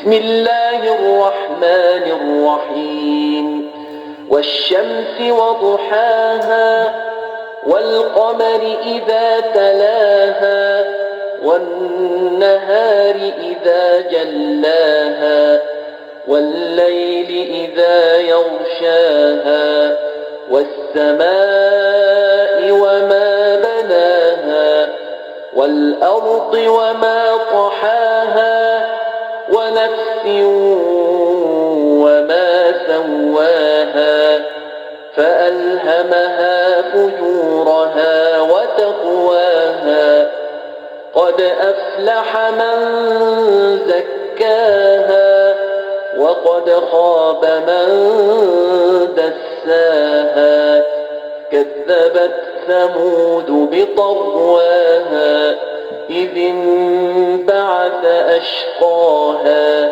بسم الله الرحمن الرحيم والشمس وضحاها والقمر إذا تلاها والنهار إذا جلاها والليل إذا يغشاها والسماء وما بناها والأرض وما طحاها ونفس وما سواها فألهمها فجورها وتقواها قد أفلح من زكاها وقد خاب من دساها كذبت ثمود بطغواها إذ انبعث أشقاها